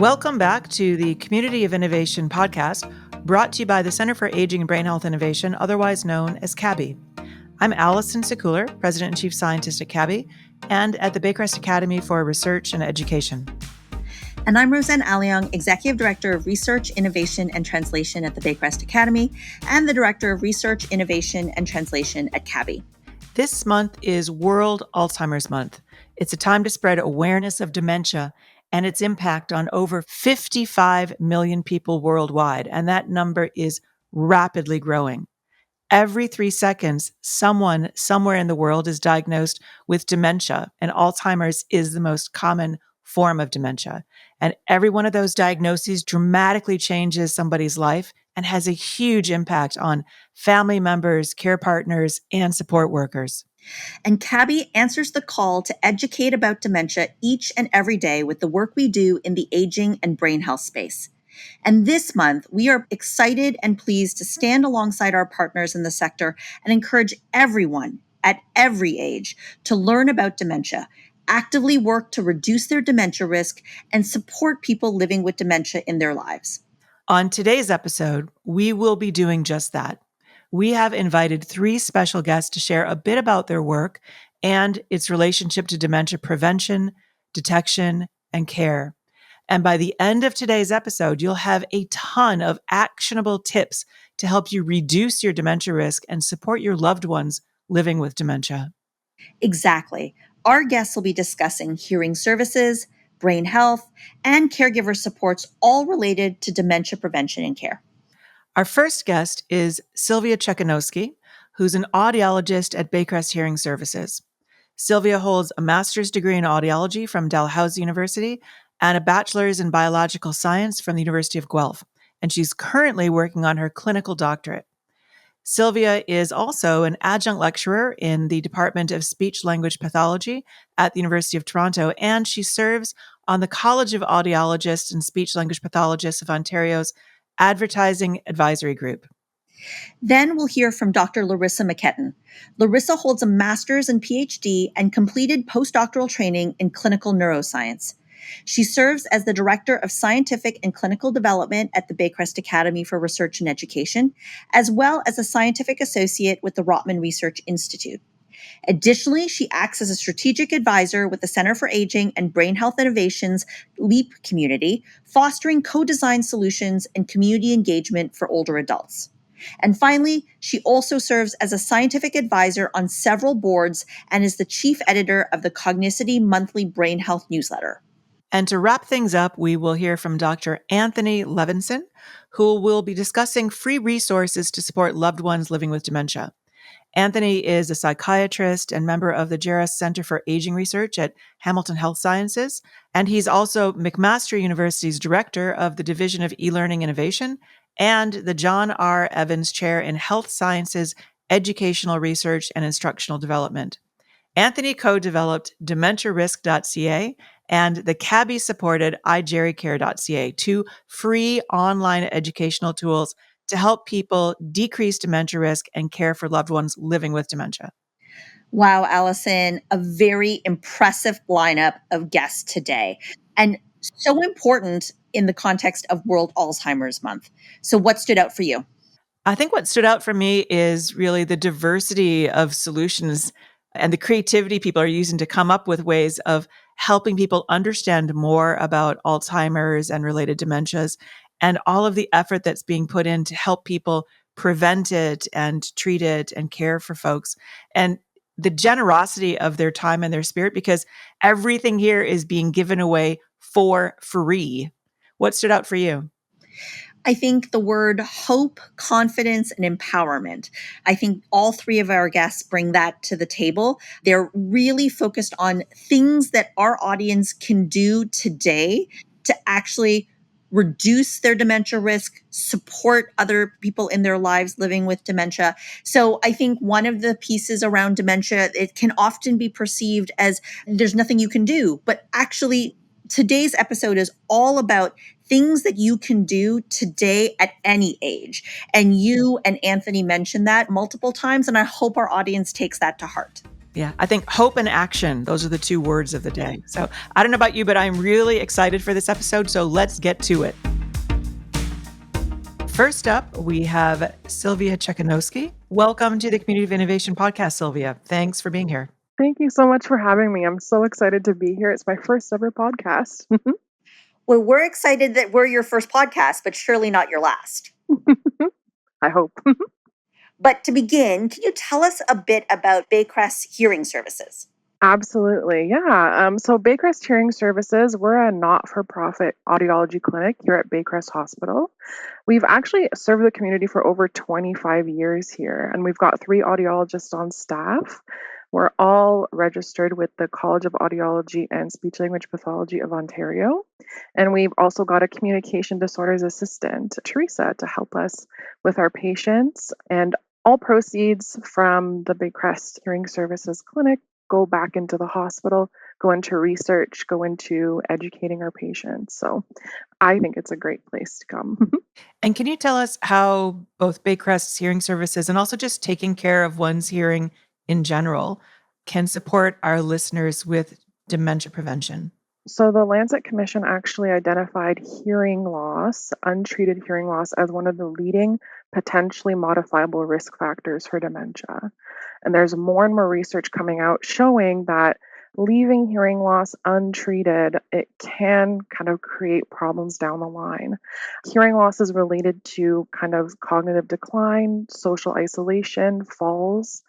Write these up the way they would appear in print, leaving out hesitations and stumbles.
Welcome back to the Community of Innovation podcast, brought to you by the Center for Aging and Brain Health Innovation, otherwise known as CABHI. I'm Allison Sekuler, President and Chief Scientist at CABHI, and at the Baycrest Academy for Research and Education. And I'm Rosanne Aleong, Executive Director of Research, Innovation, and Translation at the Baycrest Academy, and the Director of Research, Innovation, and Translation at CABHI. This month is World Alzheimer's Month. It's a time to spread awareness of dementia and its impact on over 55 million people worldwide, and that number is rapidly growing. Every 3 seconds, someone somewhere in the world is diagnosed with dementia, and Alzheimer's is the most common form of dementia. And every one of those diagnoses dramatically changes somebody's life and has a huge impact on family members, care partners, and support workers. And CABHI answers the call to educate about dementia each and every day with the work we do in the aging and brain health space. And this month, we are excited and pleased to stand alongside our partners in the sector and encourage everyone at every age to learn about dementia, actively work to reduce their dementia risk, and support people living with dementia in their lives. On today's episode, we will be doing just that. We have invited 3 special guests to share a bit about their work and its relationship to dementia prevention, detection, and care. And by the end of today's episode, you'll have a ton of actionable tips to help you reduce your dementia risk and support your loved ones living with dementia. Exactly. Our guests will be discussing hearing services, brain health, and caregiver supports, all related to dementia prevention and care. Our first guest is Sylvia Ciechanowski, who's an audiologist at Baycrest Hearing Services. Sylvia holds a master's degree in audiology from Dalhousie University and a bachelor's in biological science from the University of Guelph, and she's currently working on her clinical doctorate. Sylvia is also an adjunct lecturer in the Department of Speech-Language Pathology at the University of Toronto, and she serves on the College of Audiologists and Speech-Language Pathologists of Ontario's Advertising Advisory Group. Then we'll hear from Dr. Larissa McKetton. Larissa holds a master's and PhD and completed postdoctoral training in clinical neuroscience. She serves as the Director of Scientific and Clinical Development at the Baycrest Academy for Research and Education, as well as a Scientific Associate with the Rotman Research Institute. Additionally, she acts as a strategic advisor with the Center for Aging and Brain Health Innovation's LEAP community, fostering co-designed solutions and community engagement for older adults. And finally, she also serves as a scientific advisor on several boards and is the chief editor of the Cognicity Monthly Brain Health newsletter. And to wrap things up, we will hear from Dr. Anthony Levinson, who will be discussing free resources to support loved ones living with dementia. Anthony is a psychiatrist and member of the Jarrah Center for Aging Research at Hamilton Health Sciences, and he's also McMaster University's director of the Division of E-Learning Innovation and the John R. Evans Chair in Health Sciences, Educational Research, and Instructional Development. Anthony co-developed DementiaRisk.ca and the CABHI-supported iGeriCare.ca, 2 free online educational tools to help people decrease dementia risk and care for loved ones living with dementia. Wow, Allison, a very impressive lineup of guests today, and so important in the context of World Alzheimer's Month. So what stood out for you? I think what stood out for me is really the diversity of solutions and the creativity people are using to come up with ways of helping people understand more about Alzheimer's and related dementias, and all of the effort that's being put in to help people prevent it and treat it and care for folks. And the generosity of their time and their spirit, because everything here is being given away for free. What stood out for you? I think the word hope, confidence, and empowerment. I think all 3 of our guests bring that to the table. They're really focused on things that our audience can do today to actually reduce their dementia risk, support other people in their lives living with dementia. So I think one of the pieces around dementia, it can often be perceived as there's nothing you can do, but actually today's episode is all about things that you can do today at any age. And you and Anthony mentioned that multiple times, and I hope our audience takes that to heart. Yeah, I think hope and action, those are the two words of the day. So I don't know about you, but I'm really excited for this episode. So let's get to it. First up, we have Sylvia Ciechanowski. Welcome to the Community of Innovation podcast, Sylvia. Thanks for being here. Thank you so much for having me. I'm so excited to be here. It's my first ever podcast. Well, we're excited that we're your first podcast, but surely not your last. I hope. But to begin, can you tell us a bit about Baycrest Hearing Services? Absolutely. Yeah. So Baycrest Hearing Services, we're a not-for-profit audiology clinic here at Baycrest Hospital. We've actually served the community for over 25 years here, and we've got 3 audiologists on staff. We're all registered with the College of Audiology and Speech Language Pathology of Ontario. And we've also got a communication disorders assistant, Teresa, to help us with our patients. And all proceeds from the Baycrest Hearing Services clinic go back into the hospital, go into research, go into educating our patients. So I think it's a great place to come. And can you tell us how both Baycrest's hearing services and also just taking care of one's hearing in general can support our listeners with dementia prevention? So the Lancet Commission actually identified hearing loss, untreated hearing loss, as one of the leading potentially modifiable risk factors for dementia. And there's more and more research coming out showing that leaving hearing loss untreated, it can kind of create problems down the line. Hearing loss is related to kind of cognitive decline, social isolation, falls,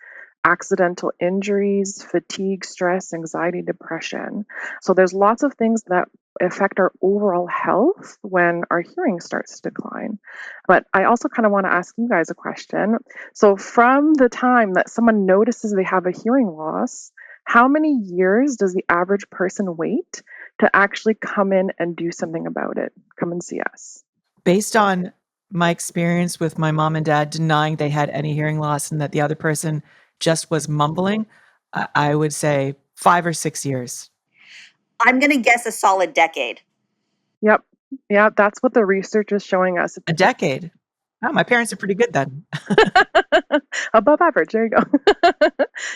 accidental injuries, fatigue, stress, anxiety, depression. So there's lots of things that affect our overall health when our hearing starts to decline. But I also kind of want to ask you guys a question. So from the time that someone notices they have a hearing loss, how many years does the average person wait to actually come in and do something about it? Come and see us. Based on my experience with my mom and dad denying they had any hearing loss and that the other person just was mumbling, I would say 5 or 6 years. I'm going to guess a solid decade. Yep. Yeah, that's what the research is showing us. A decade. Oh, my parents are pretty good then. Above average. There you go.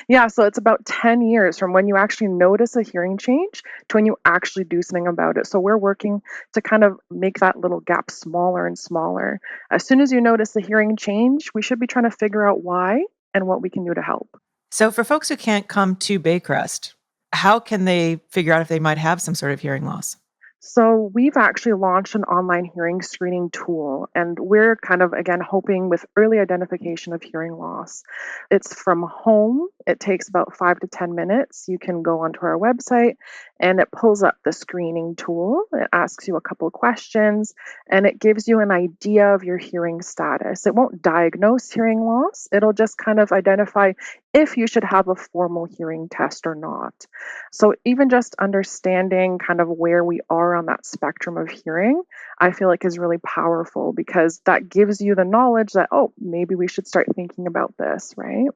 Yeah, so it's about 10 years from when you actually notice a hearing change to when you actually do something about it. So we're working to kind of make that little gap smaller and smaller. As soon as you notice the hearing change, we should be trying to figure out why and what we can do to help. So for folks who can't come to Baycrest, how can they figure out if they might have some sort of hearing loss? So we've actually launched an online hearing screening tool, and we're kind of, again, hoping with early identification of hearing loss. It's from home. It takes about 5 to 10 minutes. You can go onto our website and it pulls up the screening tool. It asks you a couple of questions and it gives you an idea of your hearing status. It won't diagnose hearing loss. It'll just kind of identify if you should have a formal hearing test or not. So even just understanding kind of where we are on that spectrum of hearing, I feel like is really powerful because that gives you the knowledge that, oh, maybe we should start thinking about this, right?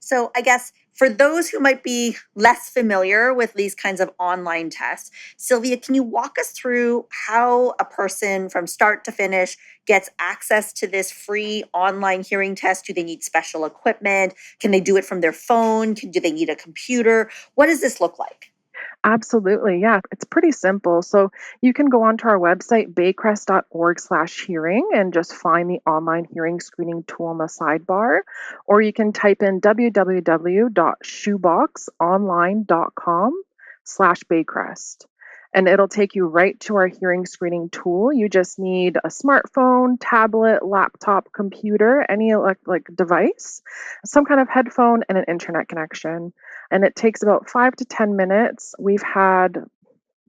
So I guess for those who might be less familiar with these kinds of online tests, Sylvia, can you walk us through how a person from start to finish gets access to this free online hearing test? Do they need special equipment? Can they do it from their phone? Do they need a computer? What does this look like? Absolutely. Yeah, it's pretty simple. So you can go onto our website, baycrest.org/hearing, and just find the online hearing screening tool on the sidebar. Or you can type in www.shoeboxonline.com/Baycrest. And it'll take you right to our hearing screening tool. You just need a smartphone, tablet, laptop, computer, any like device, some kind of headphone, and an internet connection. And it takes about 5 to 10 minutes. We've had,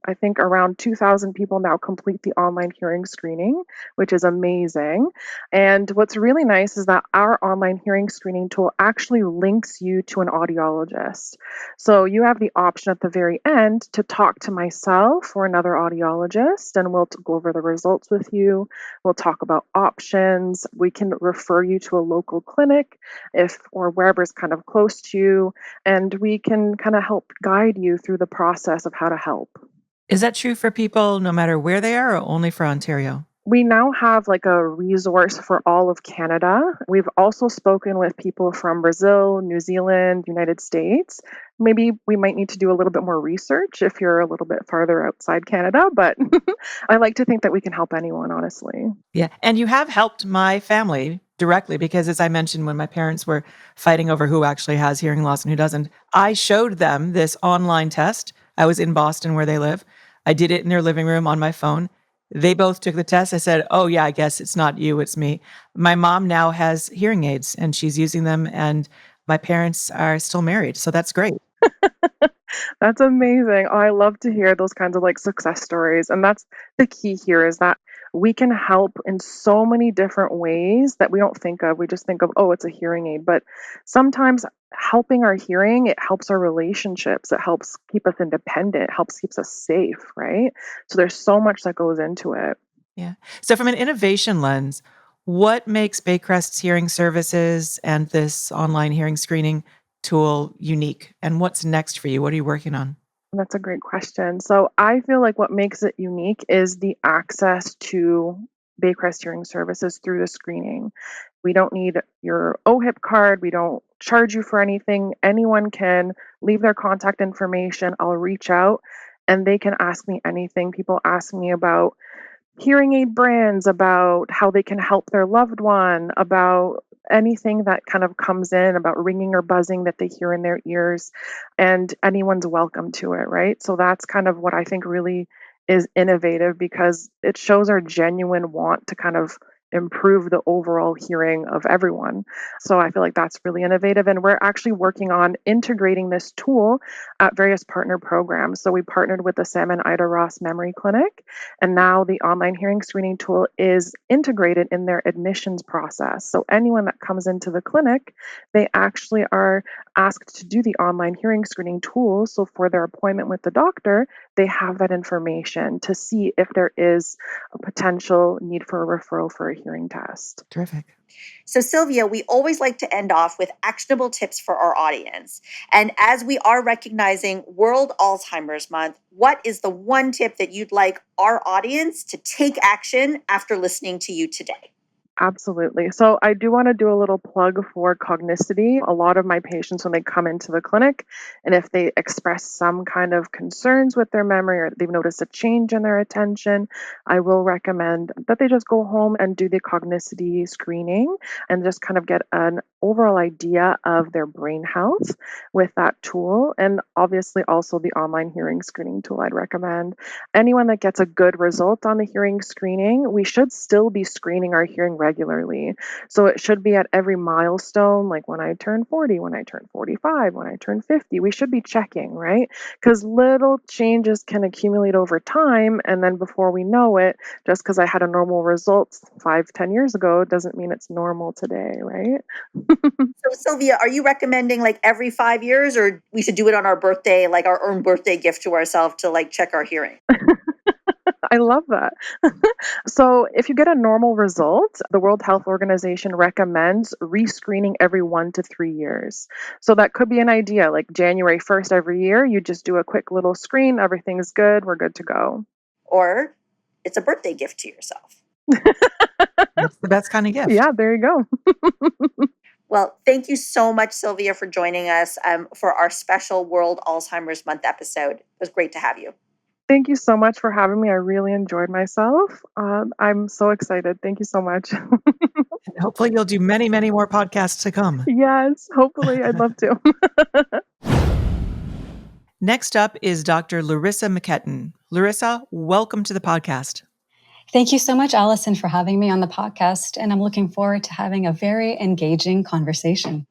I think, around 2,000 people now complete the online hearing screening, which is amazing. And what's really nice is that our online hearing screening tool actually links you to an audiologist. So you have the option at the very end to talk to myself or another audiologist, and we'll go over the results with you. We'll talk about options. We can refer you to a local clinic or wherever's kind of close to you, and we can kind of help guide you through the process of how to help. Is that true for people no matter where they are or only for Ontario? We now have like a resource for all of Canada. We've also spoken with people from Brazil, New Zealand, United States. Maybe we might need to do a little bit more research if you're a little bit farther outside Canada, but I like to think that we can help anyone, honestly. Yeah. And you have helped my family directly because, as I mentioned, when my parents were fighting over who actually has hearing loss and who doesn't, I showed them this online test. I was in Boston where they live. I did it in their living room on my phone. They both took the test. I said, "Oh, yeah, I guess it's not you, it's me." My mom now has hearing aids and she's using them, and my parents are still married. So that's great. That's amazing. Oh, I love to hear those kinds of like success stories. And that's the key here is that we can help in so many different ways that we don't think of. We just think of, oh, it's a hearing aid. But sometimes helping our hearing, it helps our relationships. It helps keep us independent, it helps keeps us safe, right? So there's so much that goes into it. Yeah. So from an innovation lens, what makes Baycrest's hearing services and this online hearing screening tool unique? And what's next for you? What are you working on? That's a great question. So I feel like what makes it unique is the access to Baycrest Hearing Services through the screening. We don't need your OHIP card. We don't charge you for anything. Anyone can leave their contact information. I'll reach out and they can ask me anything. People ask me about hearing aid brands, about how they can help their loved one, about anything that kind of comes in about ringing or buzzing that they hear in their ears, and anyone's welcome to it, right? So that's kind of what I think really is innovative because it shows our genuine want to kind of improve the overall hearing of everyone. So I feel like that's really innovative. And we're actually working on integrating this tool at various partner programs. So we partnered with the Sam and Ida Ross Memory Clinic, and now the online hearing screening tool is integrated in their admissions process. So anyone that comes into the clinic, they actually are asked to do the online hearing screening tool. So for their appointment with the doctor, they have that information to see if there is a potential need for a referral for a hearing test. Terrific. So, Sylvia, we always like to end off with actionable tips for our audience. And as we are recognizing World Alzheimer's Month, what is the one tip that you'd like our audience to take action after listening to you today? Absolutely. So I do want to do a little plug for Cognicity. A lot of my patients, when they come into the clinic, and if they express some kind of concerns with their memory or they've noticed a change in their attention, I will recommend that they just go home and do the Cognicity screening and just kind of get an overall idea of their brain health with that tool. And obviously also the online hearing screening tool I'd recommend. Anyone that gets a good result on the hearing screening, we should still be screening our hearing regularly. So it should be at every milestone, like when I turn 40, when I turn 45, when I turn 50, we should be checking, right? Because little changes can accumulate over time. And then before we know it, just because I had a normal result 5-10 years ago doesn't mean it's normal today, right? So, Sylvia, are you recommending like every 5 years, or we should do it on our birthday, like our own birthday gift to ourselves to like check our hearing? I love that. So, if you get a normal result, the World Health Organization recommends rescreening every 1 to 3 years. So, that could be an idea like January 1st every year, you just do a quick little screen, everything's good, we're good to go. Or it's a birthday gift to yourself. That's the best kind of gift. Yeah, there you go. Well, thank you so much, Sylvia, for joining us for our special World Alzheimer's Month episode. It was great to have you. Thank you so much for having me. I really enjoyed myself. I'm so excited. Thank you so much. And hopefully you'll do many, many more podcasts to come. Yes, hopefully. I'd love to. Next up is Dr. Larissa McKetton. Larissa, welcome to the podcast. Thank you so much, Allison, for having me on the podcast. And I'm looking forward to having a very engaging conversation.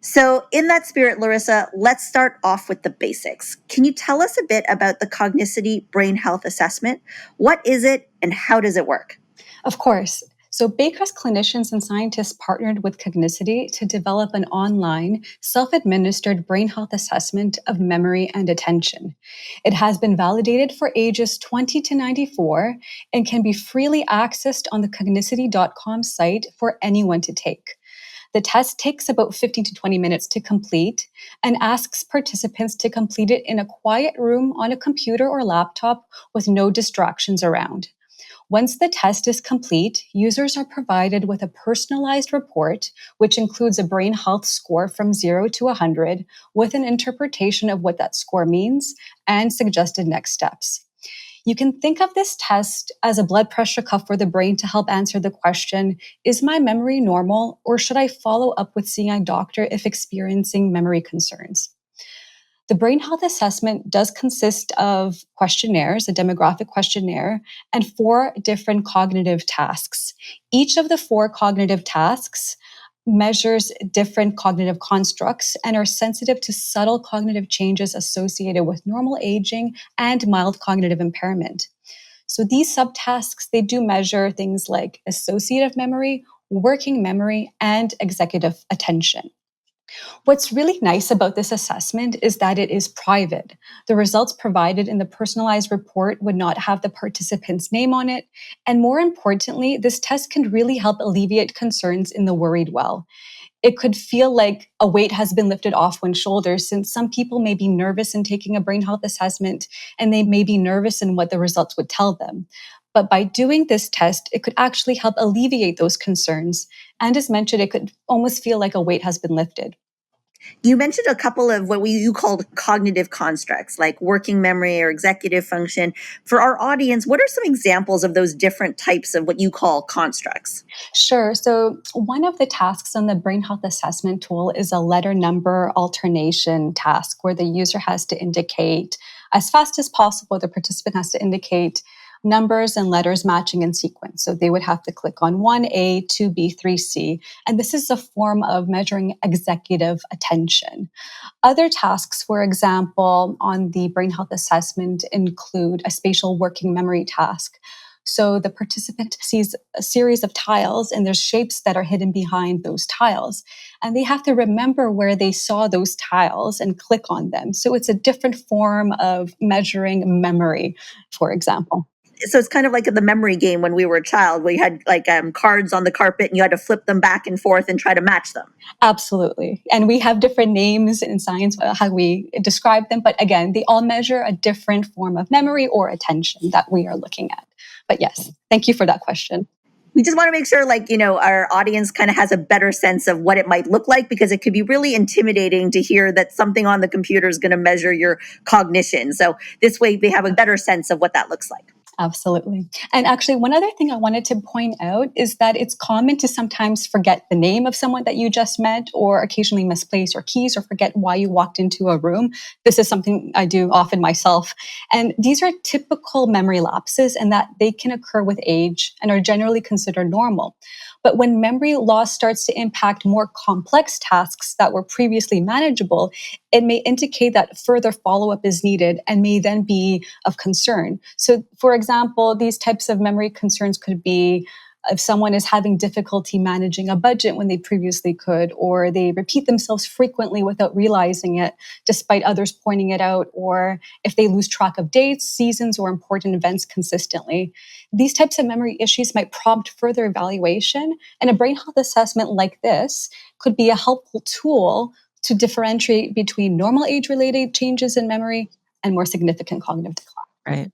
So, in that spirit, Larissa, let's start off with the basics. Can you tell us a bit about the Cognicity Brain Health Assessment? What is it and how does it work? Of course. So Baycrest clinicians and scientists partnered with Cognicity to develop an online, self-administered brain health assessment of memory and attention. It has been validated for ages 20 to 94 and can be freely accessed on the cognicity.com site for anyone to take. The test takes about 15 to 20 minutes to complete and asks participants to complete it in a quiet room on a computer or laptop with no distractions around. Once the test is complete, users are provided with a personalized report, which includes a brain health score from 0 to 100, with an interpretation of what that score means and suggested next steps. You can think of this test as a blood pressure cuff for the brain to help answer the question, is my memory normal, or should I follow up with seeing a doctor if experiencing memory concerns? The brain health assessment does consist of questionnaires, a demographic questionnaire, and 4 different cognitive tasks. Each of the 4 cognitive tasks measures different cognitive constructs and are sensitive to subtle cognitive changes associated with normal aging and mild cognitive impairment. So these subtasks, they do measure things like associative memory, working memory, and executive attention. What's really nice about this assessment is that it is private. The results provided in the personalized report would not have the participant's name on it. And more importantly, this test can really help alleviate concerns in the worried well. It could feel like a weight has been lifted off one's shoulders, since some people may be nervous in taking a brain health assessment and they may be nervous in what the results would tell them. But by doing this test, it could actually help alleviate those concerns. And as mentioned, it could almost feel like a weight has been lifted. You mentioned a couple of what you called cognitive constructs, like working memory or executive function. For our audience, what are some examples of those different types of what you call constructs? Sure. So one of the tasks on the brain health assessment tool is a letter number alternation task where the user has to indicate as fast as possible, the participant has to indicate numbers and letters matching in sequence. So they would have to click on 1A, 2B, 3C. And this is a form of measuring executive attention. Other tasks, for example, on the brain health assessment include a spatial working memory task. So the participant sees a series of tiles and there's shapes that are hidden behind those tiles. And they have to remember where they saw those tiles and click on them. So it's a different form of measuring memory, for example. So it's kind of like the memory game when we were a child, where you had like cards on the carpet and you had to flip them back and forth and try to match them. Absolutely. And we have different names in science, how we describe them. But again, they all measure a different form of memory or attention that we are looking at. But yes, thank you for that question. We just want to make sure, our audience kind of has a better sense of what it might look like, because it could be really intimidating to hear that something on the computer is going to measure your cognition. So this way they have a better sense of what that looks like. Absolutely. And actually, one other thing I wanted to point out is that it's common to sometimes forget the name of someone that you just met, or occasionally misplace your keys or forget why you walked into a room. This is something I do often myself. And these are typical memory lapses, and that they can occur with age and are generally considered normal. But when memory loss starts to impact more complex tasks that were previously manageable, it may indicate that further follow-up is needed and may then be of concern. So, for example, these types of memory concerns could be if someone is having difficulty managing a budget when they previously could, or they repeat themselves frequently without realizing it, despite others pointing it out, or if they lose track of dates, seasons, or important events consistently. These types of memory issues might prompt further evaluation, and a brain health assessment like this could be a helpful tool to differentiate between normal age-related changes in memory and more significant cognitive decline. Right.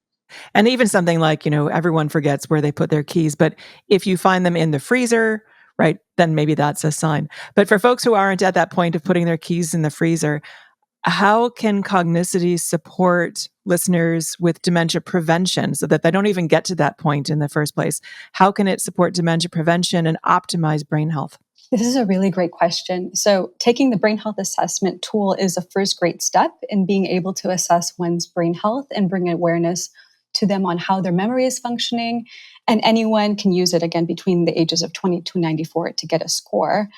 And even something like, everyone forgets where they put their keys, but if you find them in the freezer, right, then maybe that's a sign. But for folks who aren't at that point of putting their keys in the freezer, how can Cognicity support listeners with dementia prevention so that they don't even get to that point in the first place? How can it support dementia prevention and optimize brain health? This is a really great question. So taking the brain health assessment tool is a first great step in being able to assess one's brain health and bring awareness to them on how their memory is functioning. And anyone can use it, again, between the ages of 20 to 94 to get a score.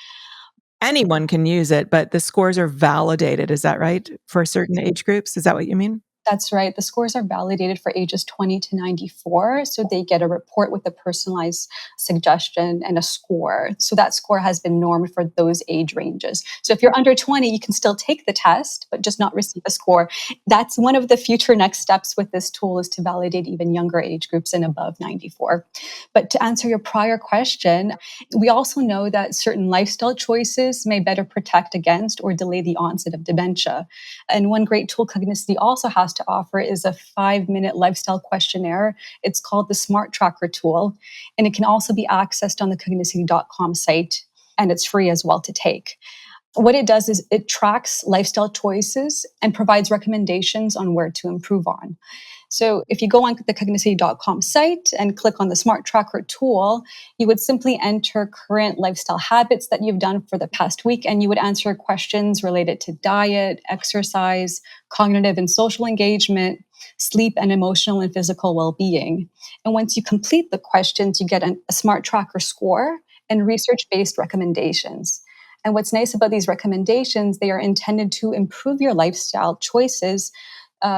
Anyone can use it, but the scores are validated. Is that right? For certain age groups? Is that what you mean? That's right. The scores are validated for ages 20 to 94. So they get a report with a personalized suggestion and a score. So that score has been normed for those age ranges. So if you're under 20, you can still take the test, but just not receive a score. That's one of the future next steps with this tool, is to validate even younger age groups and above 94. But to answer your prior question, we also know that certain lifestyle choices may better protect against or delay the onset of dementia. And one great tool Cognicity also has to offer is a 5-minute lifestyle questionnaire. It's called the Smart Tracker tool, and it can also be accessed on the cognicity.com site, and it's free as well to take. What it does is it tracks lifestyle choices and provides recommendations on where to improve on. So if you go on the cognicity.com site and click on the Smart Tracker tool, you would simply enter current lifestyle habits that you've done for the past week, and you would answer questions related to diet, exercise, cognitive and social engagement, sleep, and emotional and physical well-being. And once you complete the questions, you get a Smart Tracker score and research-based recommendations. And what's nice about these recommendations, they are intended to improve your lifestyle choices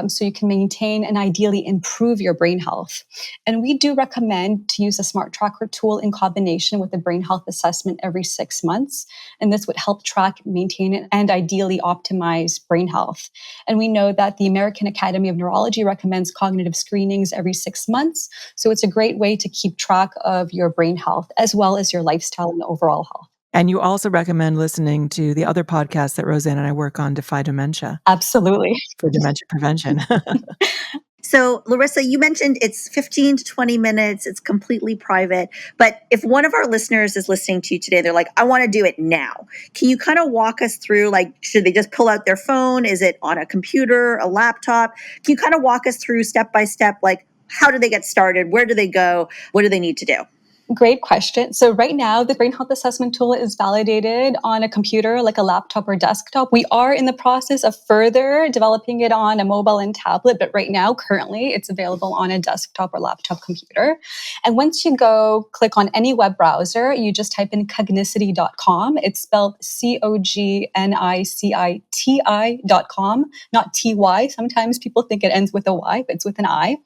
so you can maintain and ideally improve your brain health. And we do recommend to use a Smart Tracker tool in combination with a brain health assessment every 6 months. And this would help track, maintain, and ideally optimize brain health. And we know that the American Academy of Neurology recommends cognitive screenings every 6 months. So it's a great way to keep track of your brain health as well as your lifestyle and overall health. And you also recommend listening to the other podcasts that Rosanne and I work on, Defy Dementia. Absolutely. For dementia prevention. So, Larissa, you mentioned it's 15 to 20 minutes. It's completely private. But if one of our listeners is listening to you today, they're like, I want to do it now. Can you kind of walk us through, like, should they just pull out their phone? Is it on a computer, a laptop? Can you kind of walk us through step by step, like, how do they get started? Where do they go? What do they need to do? Great question. So right now, the brain health assessment tool is validated on a computer, like a laptop or desktop. We are in the process of further developing it on a mobile and tablet, but right now, currently, it's available on a desktop or laptop computer. And once you go click on any web browser, you just type in cognicity.com. It's spelled COGNICITI.com, not TY. Sometimes people think it ends with a Y, but it's with an I.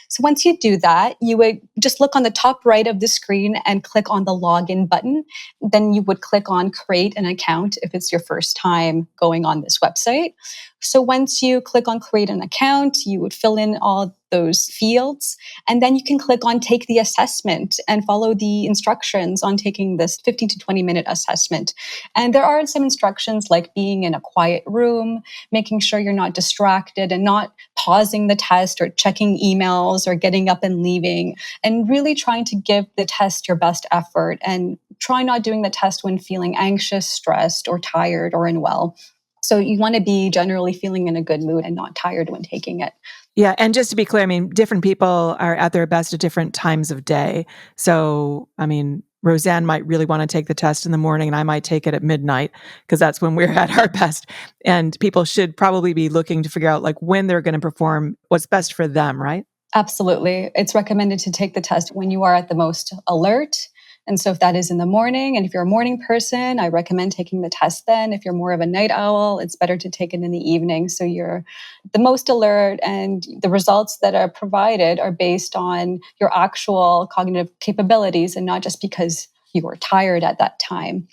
So once you do that, you would just look on the top right of the screen and click on the login button. Then you would click on create an account if it's your first time going on this website. So once you click on create an account, you would fill in all those fields, and then you can click on take the assessment and follow the instructions on taking this 15 to 20 minute assessment. And there are some instructions like being in a quiet room, making sure you're not distracted and not pausing the test or checking emails or getting up and leaving, and really trying to give the test your best effort, and try not doing the test when feeling anxious, stressed, or tired or unwell. So you want to be generally feeling in a good mood and not tired when taking it. Yeah. And just to be clear, I mean, different people are at their best at different times of day. So, I mean, Rosanne might really want to take the test in the morning, and I might take it at midnight because that's when we're at our best. And people should probably be looking to figure out like when they're going to perform what's best for them, right? Absolutely. It's recommended to take the test when you are at the most alert. And so if that is in the morning, and if you're a morning person, I recommend taking the test then. If you're more of a night owl, it's better to take it in the evening. So you're the most alert, and the results that are provided are based on your actual cognitive capabilities and not just because you were tired at that time.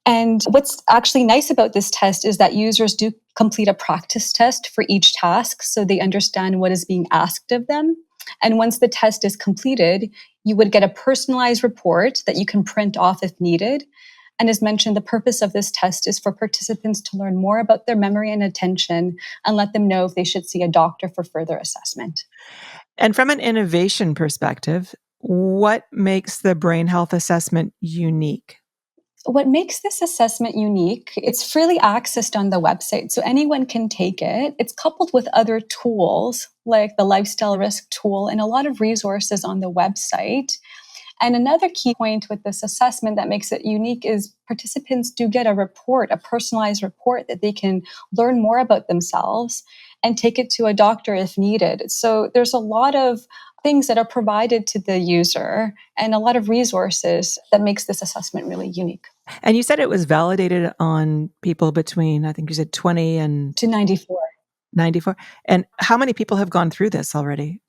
And what's actually nice about this test is that users do complete a practice test for each task so they understand what is being asked of them. And once the test is completed, you would get a personalized report that you can print off if needed. And as mentioned, the purpose of this test is for participants to learn more about their memory and attention and let them know if they should see a doctor for further assessment. And from an innovation perspective, what makes the brain health assessment unique? What makes this assessment unique, it's freely accessed on the website, so anyone can take it. It's coupled with other tools like the lifestyle risk tool and a lot of resources on the website. And another key point with this assessment that makes it unique is participants do get a report, a personalized report that they can learn more about themselves and take it to a doctor if needed. So there's a lot of things that are provided to the user and a lot of resources that makes this assessment really unique. And you said it was validated on people between, I think you said 20 and To 94. 94. And how many people have gone through this already?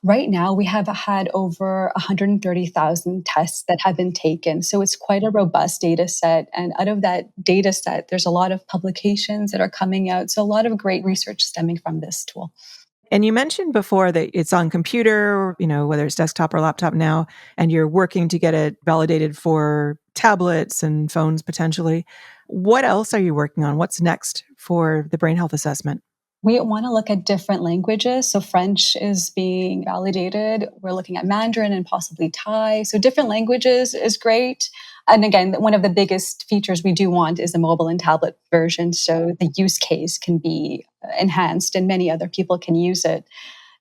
Right now, we have had over 130,000 tests that have been taken. So it's quite a robust data set. And out of that data set, there's a lot of publications that are coming out. So a lot of great research stemming from this tool. And you mentioned before that it's on computer, whether it's desktop or laptop now, and you're working to get it validated for tablets and phones potentially. What else are you working on? What's next for the brain health assessment? We want to look at different languages. So French is being validated. We're looking at Mandarin and possibly Thai. So different languages is great. And again, one of the biggest features we do want is a mobile and tablet version. So the use case can be enhanced and many other people can use it.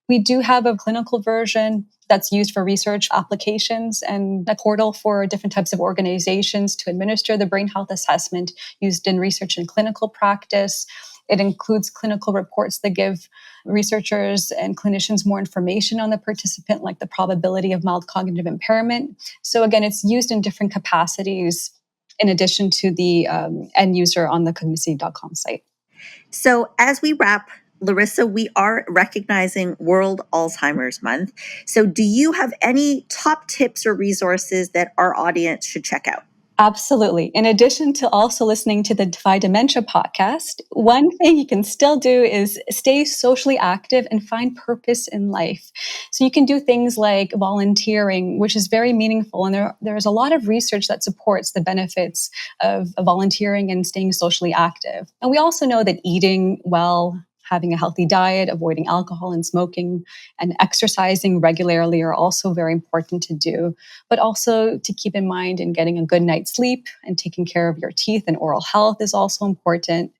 We do have a clinical version that's used for research applications and a portal for different types of organizations to administer the brain health assessment used in research and clinical practice. It includes clinical reports that give researchers and clinicians more information on the participant, like the probability of mild cognitive impairment. So again, it's used in different capacities in addition to the end user on the cognicity.com site. So as we wrap, Larissa, we are recognizing World Alzheimer's Month. So do you have any top tips or resources that our audience should check out? Absolutely. In addition to also listening to the Defy Dementia podcast, one thing you can still do is stay socially active and find purpose in life. So you can do things like volunteering, which is very meaningful. And there's a lot of research that supports the benefits of volunteering and staying socially active. And we also know that eating well, having a healthy diet, avoiding alcohol and smoking, and exercising regularly are also very important to do, but also to keep in mind in getting a good night's sleep and taking care of your teeth and oral health is also important.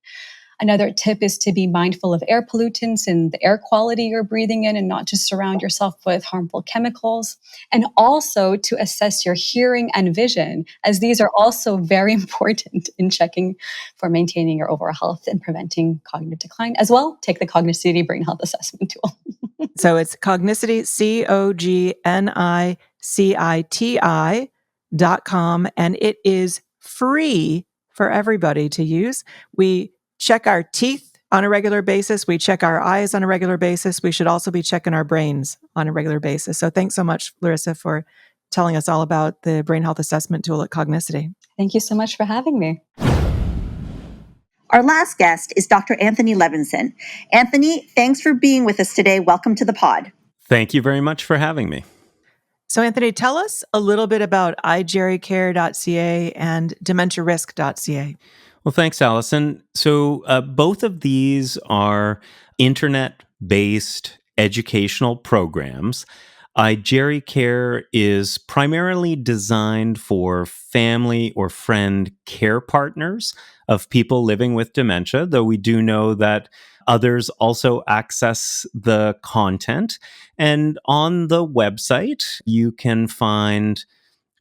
Another tip is to be mindful of air pollutants and the air quality you're breathing in and not just surround yourself with harmful chemicals. And also to assess your hearing and vision, as these are also very important in checking for maintaining your overall health and preventing cognitive decline. As well, take the Cognicity Brain Health Assessment tool. So it's Cognicity, COGNICITI.com, and it is free for everybody to use. We check our teeth on a regular basis. We check our eyes on a regular basis. We should also be checking our brains on a regular basis. So thanks so much, Larissa, for telling us all about the brain health assessment tool at Cognicity. Thank you so much for having me. Our last guest is Dr. Anthony Levinson. Anthony, thanks for being with us today. Welcome to the pod. Thank you very much for having me. So Anthony, tell us a little bit about iGeriCare.ca and DementiaRisk.ca. Well, thanks, Allison. So both of these are internet-based educational programs. iGeriCare is primarily designed for family or friend care partners of people living with dementia, though we do know that others also access the content. And on the website, you can find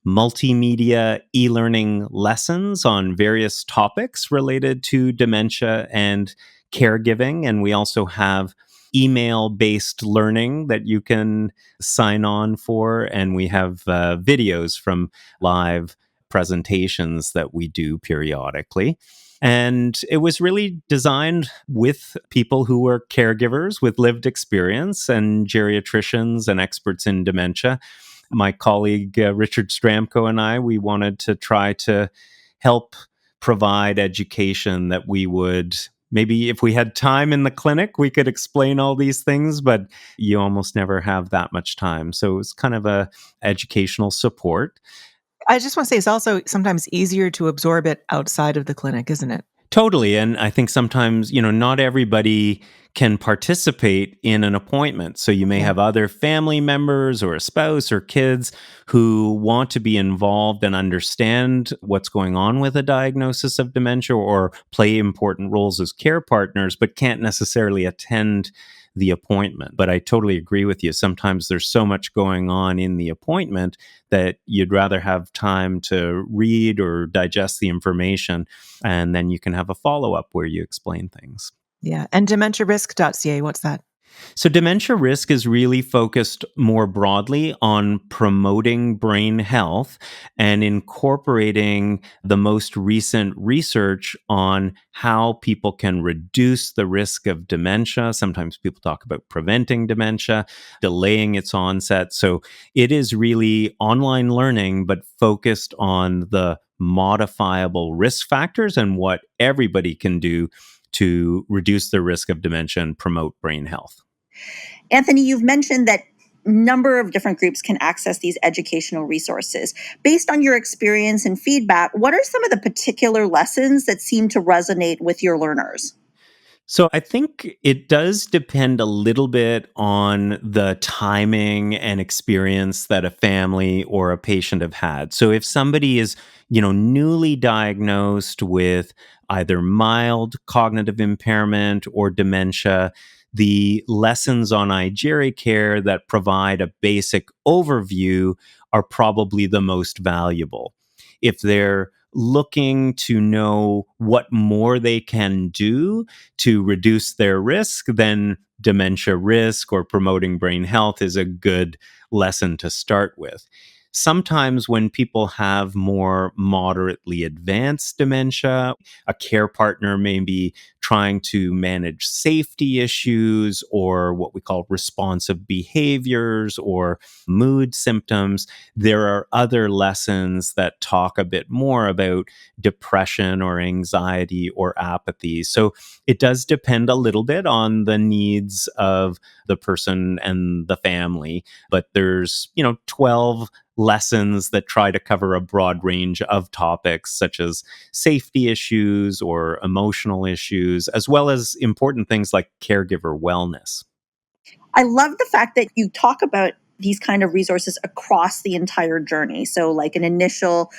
multimedia e-learning lessons on various topics related to dementia and caregiving. And we also have email-based learning that you can sign on for. And we have videos from live presentations that we do periodically. And it was really designed with people who were caregivers with lived experience and geriatricians and experts in dementia. My colleague, Richard Stramko, and I, we wanted to try to help provide education that we would, maybe if we had time in the clinic, we could explain all these things, but you almost never have that much time. So it's kind of a educational support. I just want to say it's also sometimes easier to absorb it outside of the clinic, isn't it? Totally. And I think sometimes, not everybody can participate in an appointment. So you may have other family members or a spouse or kids who want to be involved and understand what's going on with a diagnosis of dementia or play important roles as care partners, but can't necessarily attend the appointment. But I totally agree with you. Sometimes there's so much going on in the appointment that you'd rather have time to read or digest the information, and then you can have a follow-up where you explain things. Yeah. And DementiaRisk.ca, what's that? So Dementia Risk is really focused more broadly on promoting brain health and incorporating the most recent research on how people can reduce the risk of dementia. Sometimes people talk about preventing dementia, delaying its onset. So it is really online learning, but focused on the modifiable risk factors and what everybody can do to reduce the risk of dementia and promote brain health. Anthony, you've mentioned that a number of different groups can access these educational resources. Based on your experience and feedback, what are some of the particular lessons that seem to resonate with your learners? So I think it does depend a little bit on the timing and experience that a family or a patient have had. So if somebody is, newly diagnosed with either mild cognitive impairment or dementia, the lessons on iGeriCare that provide a basic overview are probably the most valuable. If they're looking to know what more they can do to reduce their risk, then dementia risk or promoting brain health is a good lesson to start with. Sometimes, when people have more moderately advanced dementia, a care partner may be trying to manage safety issues or what we call responsive behaviors or mood symptoms. There are other lessons that talk a bit more about depression or anxiety or apathy. So it does depend a little bit on the needs of the person and the family, but there's, 12 lessons that try to cover a broad range of topics such as safety issues or emotional issues, as well as important things like caregiver wellness. I love the fact that you talk about these kind of resources across the entire journey. So like an initial,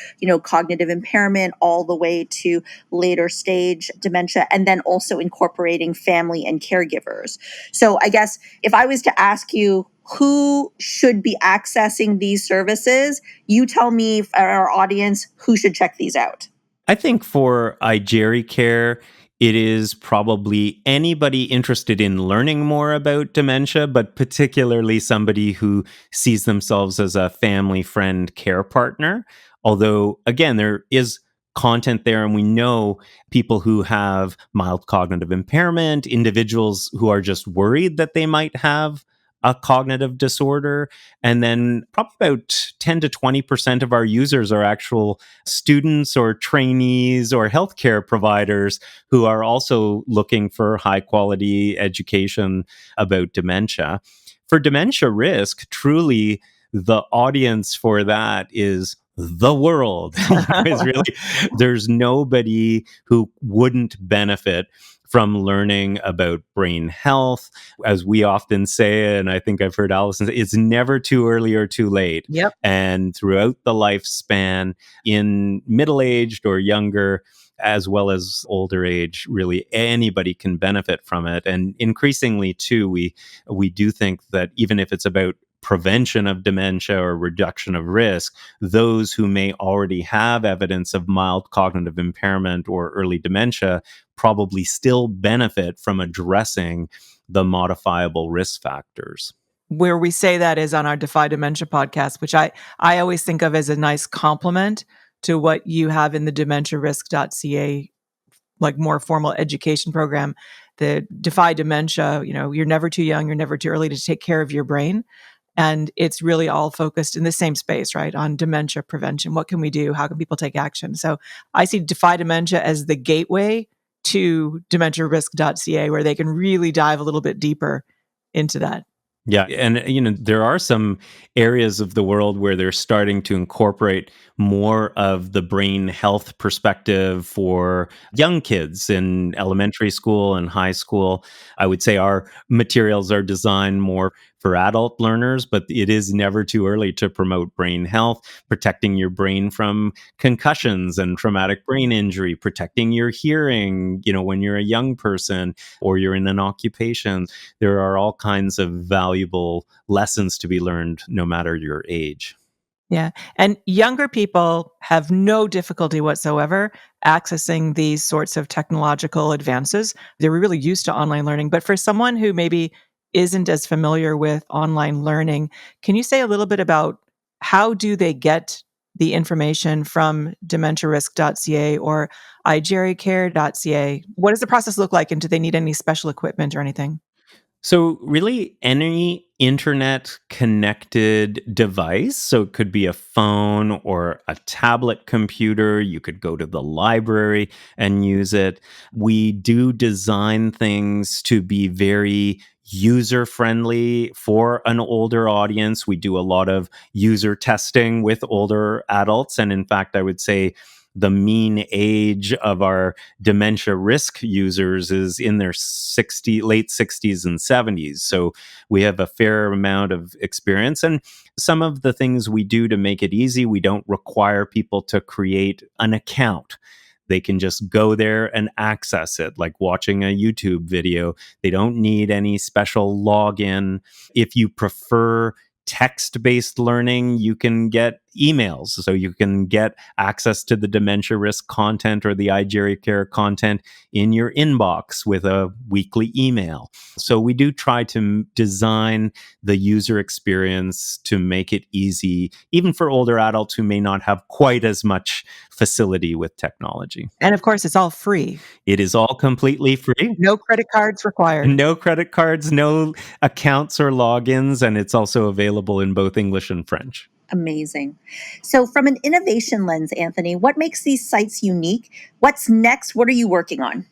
cognitive impairment all the way to later stage dementia, and then also incorporating family and caregivers. So I guess if I was to ask you who should be accessing these services, you tell me, our audience, who should check these out. I think for iGeriCare, it is probably anybody interested in learning more about dementia, but particularly somebody who sees themselves as a family friend care partner. Although, again, there is content there, and we know people who have mild cognitive impairment, individuals who are just worried that they might have a cognitive disorder. And then probably about 10 to 20% of our users are actual students or trainees or healthcare providers who are also looking for high quality education about dementia. For dementia risk, truly the audience for that is the world. It's really, there's nobody who wouldn't benefit from learning about brain health. As we often say, and I think I've heard Allison say, it's never too early or too late. Yep. And throughout the lifespan, in middle-aged or younger, as well as older age, really anybody can benefit from it. And increasingly, too, we do think that even if it's about prevention of dementia or reduction of risk, those who may already have evidence of mild cognitive impairment or early dementia probably still benefit from addressing the modifiable risk factors. Where we say that is on our Defy Dementia podcast, which I always think of as a nice complement to what you have in the DementiaRisk.ca, like more formal education program. The Defy Dementia, you're never too young, you're never too early to take care of your brain. And it's really all focused in the same space, right? On dementia prevention. What can we do? How can people take action? So I see Defy Dementia as the gateway to DementiaRisk.ca, where they can really dive a little bit deeper into that. Yeah. And, there are some areas of the world where they're starting to incorporate more of the brain health perspective for young kids in elementary school and high school. I would say our materials are designed more for adult learners, but it is never too early to promote brain health, protecting your brain from concussions and traumatic brain injury, protecting your hearing, when you're a young person or you're in an occupation. There are all kinds of valuable lessons to be learned no matter your age. Yeah. And younger people have no difficulty whatsoever accessing these sorts of technological advances. They're really used to online learning. But for someone who maybe isn't as familiar with online learning, can you say a little bit about how do they get the information from DementiaRisk.ca or iGeriCare.ca? What does the process look like? And do they need any special equipment or anything? So, really, any internet connected device. So, it could be a phone or a tablet computer. You could go to the library and use it. We do design things to be very user friendly for an older audience. We do a lot of user testing with older adults. And in fact, I would say the mean age of our dementia risk users is in their late 60s and 70s. So we have a fair amount of experience. And some of the things we do to make it easy, we don't require people to create an account. They can just go there and access it, like watching a YouTube video. They don't need any special login. If you prefer text-based learning, you can get emails. So you can get access to the dementia risk content or the iGeriCare content in your inbox with a weekly email. So we do try to design the user experience to make it easy, even for older adults who may not have quite as much facility with technology. And of course, it's all free. It is all completely free. No credit cards required. No credit cards, no accounts or logins, and it's also available in both English and French. Amazing. So from an innovation lens, Anthony, what makes these sites unique? What's next? What are you working on?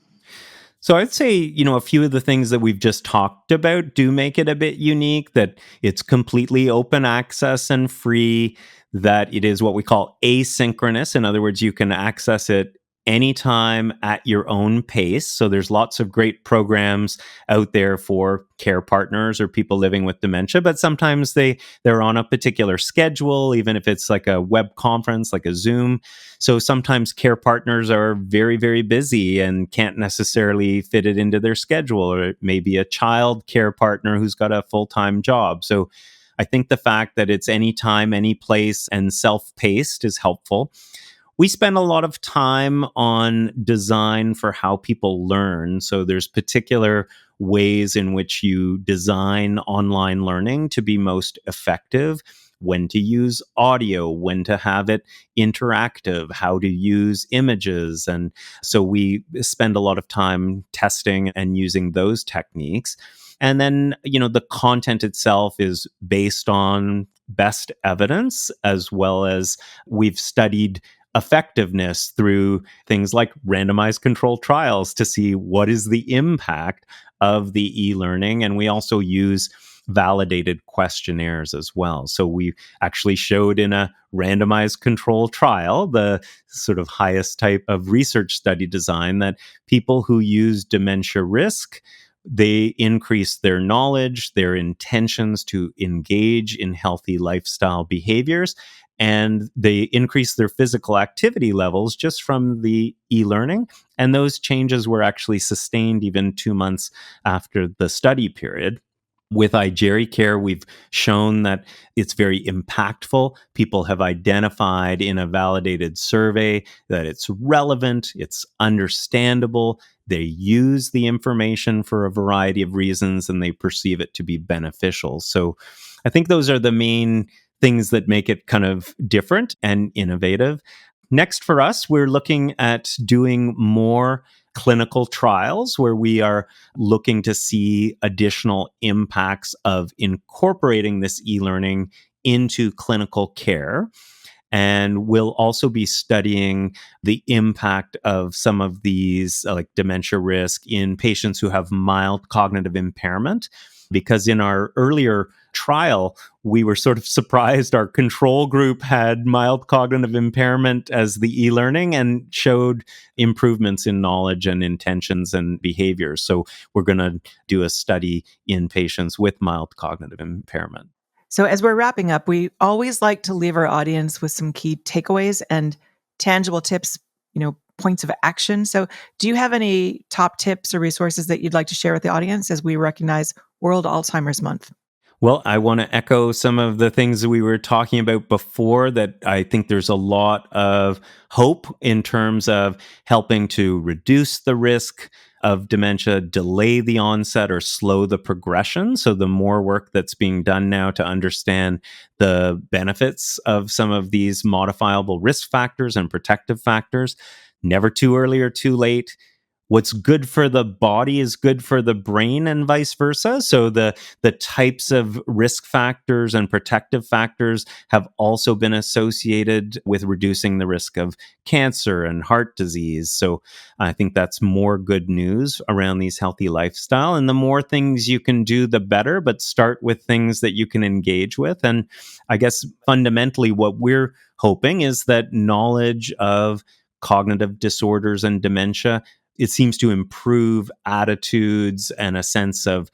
So I'd say, a few of the things that we've just talked about do make it a bit unique, that it's completely open access and free, that it is what we call asynchronous. In other words, you can access it anytime at your own pace. So there's lots of great programs out there for care partners or people living with dementia, but sometimes they're on a particular schedule, even if it's like a web conference, like a Zoom. So sometimes care partners are very, very busy and can't necessarily fit it into their schedule, or it may be a child care partner who's got a full-time job. So I think the fact that it's anytime, any place, and self-paced is helpful. We spend a lot of time on design for how people learn. So there's particular ways in which you design online learning to be most effective, when to use audio, when to have it interactive, how to use images. And so we spend a lot of time testing and using those techniques. And then, the content itself is based on best evidence, as well as we've studied effectiveness through things like randomized controlled trials to see what is the impact of the e-learning. And we also use validated questionnaires as well. So we actually showed in a randomized control trial, the sort of highest type of research study design, that people who use dementia risk, they increase their knowledge, their intentions to engage in healthy lifestyle behaviors, and they increase their physical activity levels just from the e-learning. And those changes were actually sustained even 2 months after the study period. With iGeriCare, we've shown that it's very impactful. People have identified in a validated survey that it's relevant, it's understandable, they use the information for a variety of reasons, and they perceive it to be beneficial. So I think those are the main things that make it kind of different and innovative. Next for us, we're looking at doing more clinical trials where we are looking to see additional impacts of incorporating this e-learning into clinical care. And we'll also be studying the impact of some of these, like dementia risk, in patients who have mild cognitive impairment. Because in our earlier trial, we were sort of surprised our control group had mild cognitive impairment as the e-learning and showed improvements in knowledge and intentions and behaviors. So we're going to do a study in patients with mild cognitive impairment. So as we're wrapping up, we always like to leave our audience with some key takeaways and tangible tips, points of action. So do you have any top tips or resources that you'd like to share with the audience as we recognize World Alzheimer's Month? Well, I want to echo some of the things that we were talking about before, that I think there's a lot of hope in terms of helping to reduce the risk of dementia, delay the onset, or slow the progression. So the more work that's being done now to understand the benefits of some of these modifiable risk factors and protective factors, never too early or too late. What's good for the body is good for the brain, and vice versa. So the types of risk factors and protective factors have also been associated with reducing the risk of cancer and heart disease. So I think that's more good news around these healthy lifestyle. And the more things you can do, the better, but start with things that you can engage with. And I guess fundamentally what we're hoping is that knowledge of cognitive disorders and dementia. It seems to improve attitudes and a sense of,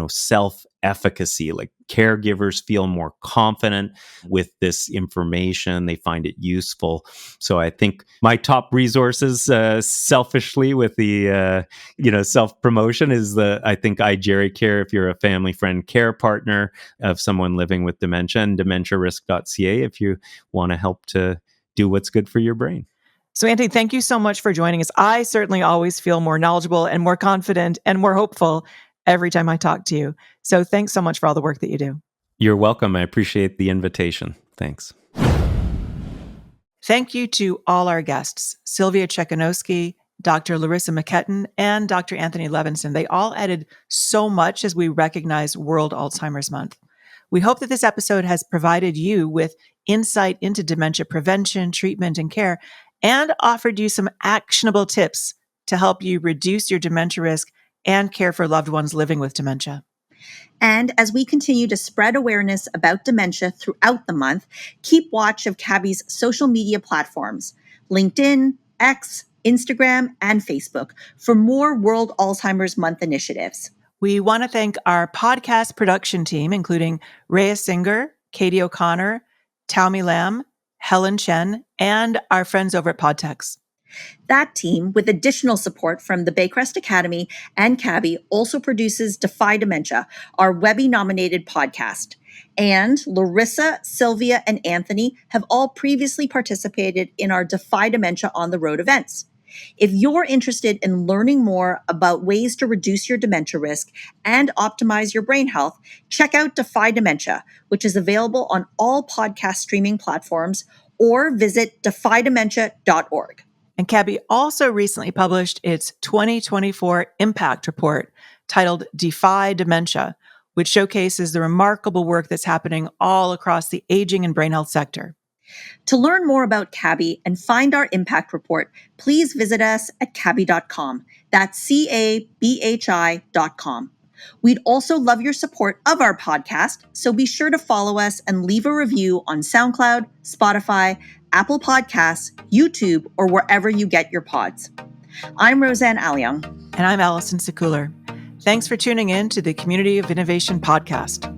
self-efficacy. Like caregivers feel more confident with this information. They find it useful. So I think my top resources, selfishly with the, self-promotion is I think iGeriCare, if you're a family friend care partner of someone living with dementia, and DementiaRisk.ca if you want to help to do what's good for your brain. So, Anthony, thank you so much for joining us. I certainly always feel more knowledgeable and more confident and more hopeful every time I talk to you. So thanks so much for all the work that you do. You're welcome. I appreciate the invitation. Thanks. Thank you to all our guests, Sylvia Ciechanowski, Dr. Larissa McKetton, and Dr. Anthony Levinson. They all added so much as we recognize World Alzheimer's Month. We hope that this episode has provided you with insight into dementia prevention, treatment, and care, and offered you some actionable tips to help you reduce your dementia risk and care for loved ones living with dementia. And as we continue to spread awareness about dementia throughout the month, keep watch of CABHI's social media platforms, LinkedIn, X, Instagram, and Facebook for more World Alzheimer's Month initiatives. We want to thank our podcast production team, including Rhea Singer, Katie O'Connor, Taomi Lam, Helen Chen, and our friends over at Podtex. That team, with additional support from the Baycrest Academy and CABHI, also produces Defy Dementia, our Webby-nominated podcast. And Larissa, Sylvia, and Anthony have all previously participated in our Defy Dementia on the Road events. If you're interested in learning more about ways to reduce your dementia risk and optimize your brain health, check out Defy Dementia, which is available on all podcast streaming platforms, or visit defydementia.org. And CABHI also recently published its 2024 Impact Report titled Defy Dementia, which showcases the remarkable work that's happening all across the aging and brain health sector. To learn more about CABHI and find our impact report, please visit us at cabhi.com. That's CABHI.com. We'd also love your support of our podcast, so be sure to follow us and leave a review on SoundCloud, Spotify, Apple Podcasts, YouTube, or wherever you get your pods. I'm Rosanne Aleong. And I'm Allison Sekuler. Thanks for tuning in to the Community of Innovation podcast.